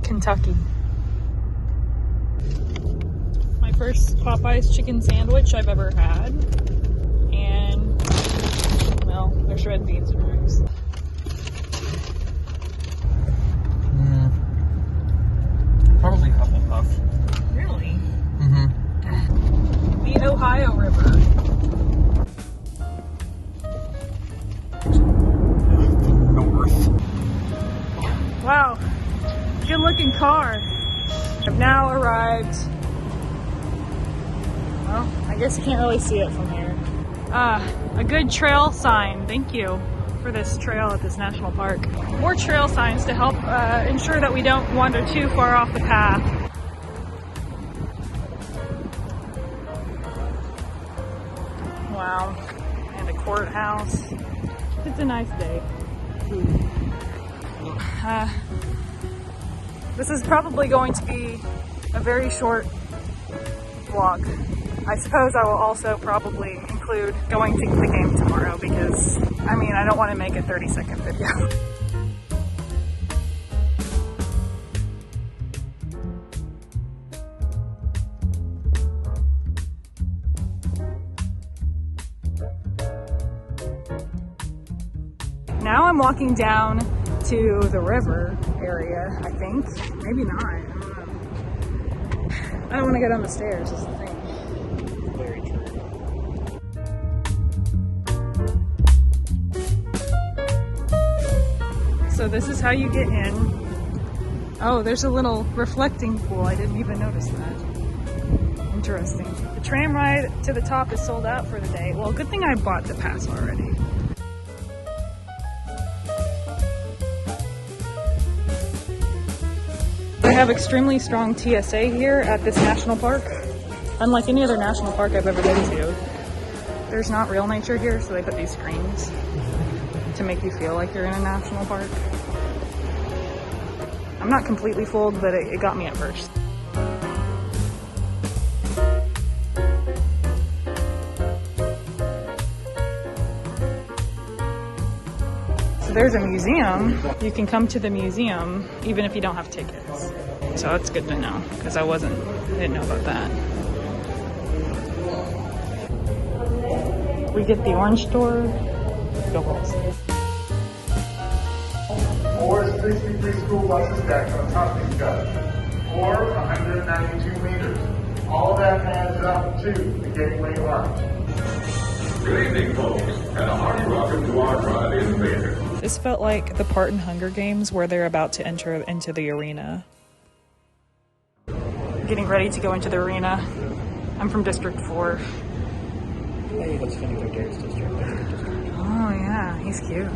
Kentucky. My first Popeyes chicken sandwich I've ever had. And, well, there's red beans and rice. Probably Hufflepuff. Really? Mm-hmm. The Ohio River. North. Wow, good looking car. I've now arrived. Well, I guess you can't really see it from here. A good trail sign. Thank you for this trail at this national park. More trail signs to help ensure that we don't wander too far off the path. Wow, and a courthouse. It's a nice day. This is probably going to be a very short vlog. I suppose I will also probably include going to the game tomorrow because, I mean, I don't want to make a 30-second video. Now I'm walking down to the river area, I think. Maybe not, I don't know. I don't want to go down the stairs, is the thing. Very true. So this is how you get in. Oh, there's a little reflecting pool. I didn't even notice that. Interesting. The tram ride to the top is sold out for the day. Well, good thing I bought the pass already. They have extremely strong TSA here at this national park. Unlike any other national park I've ever been to, there's not real nature here, so they put these screens to make you feel like you're in a national park. I'm not completely fooled, but it got me at first. So there's a museum. You can come to the museum even if you don't have tickets. So that's good to know, because I didn't know about that. We get the orange store. Go Vols. 4 63 school buses stacked on top of each other, or 192 meters. All that adds up to the Gateway Arch. Good evening, folks, and a hearty welcome to our drive-in theater. This felt like the part in Hunger Games where they're about to enter into the arena. Getting ready to go into the arena. I'm from District 4. Hey, that's funny, they're Gary's district. Oh yeah, he's cute.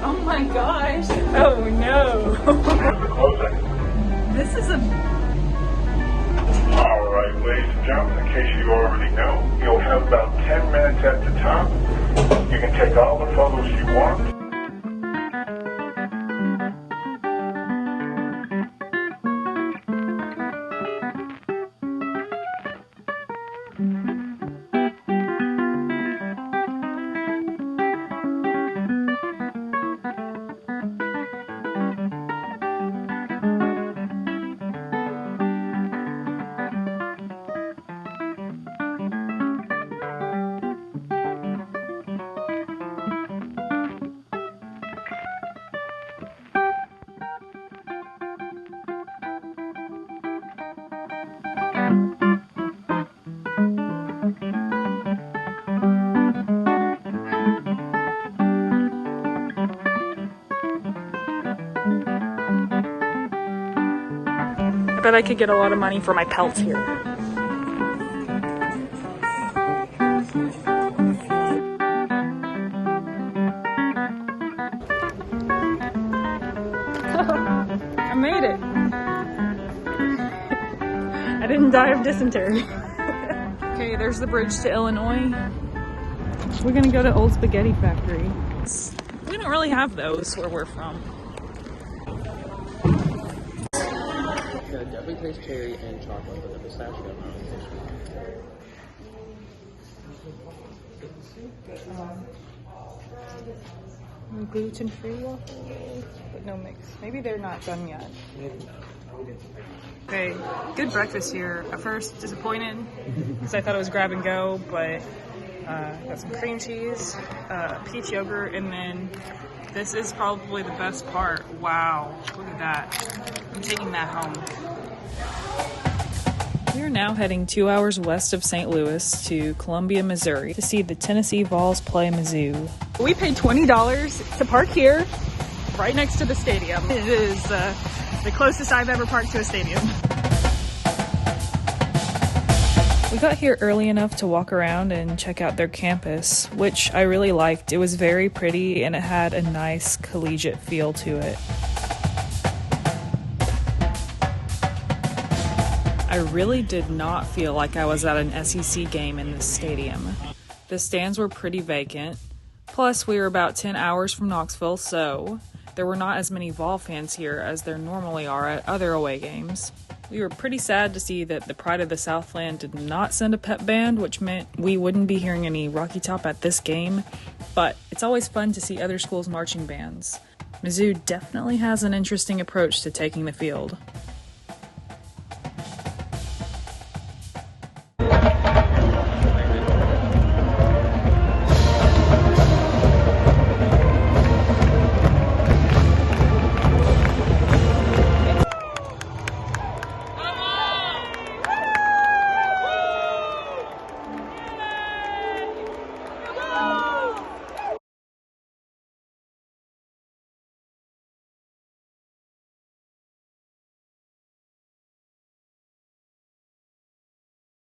Oh my gosh. Oh no. This is a... Alright, ladies and gentlemen, in case you already know, you'll have about 10 minutes at the top. You can take all the photos you want. I bet I could get a lot of money for my pelts here. I made it. I didn't die of dysentery. Okay, there's the bridge to Illinois. We're gonna go to Old Spaghetti Factory. We don't really have those where we're from. Yeah, definitely taste cherry and chocolate, but the pistachio. Gluten-free waffles, but no mix. Maybe they're not done yet. Okay, good breakfast here. At first, disappointed because I thought it was grab and go, but got some cream cheese, peach yogurt, and then this is probably the best part. Wow, look at that. I'm taking that home. We are now heading 2 hours west of St. Louis to Columbia, Missouri to see the Tennessee Vols play Mizzou. We paid $20 to park here, right next to the stadium. It is the closest I've ever parked to a stadium. We got here early enough to walk around and check out their campus, which I really liked. It was very pretty and it had a nice collegiate feel to it. I really did not feel like I was at an SEC game in this stadium. The stands were pretty vacant, plus we were about 10 hours from Knoxville, so there were not as many Vol fans here as there normally are at other away games. We were pretty sad to see that the Pride of the Southland did not send a pep band, which meant we wouldn't be hearing any Rocky Top at this game, but it's always fun to see other schools' marching bands. Mizzou definitely has an interesting approach to taking the field.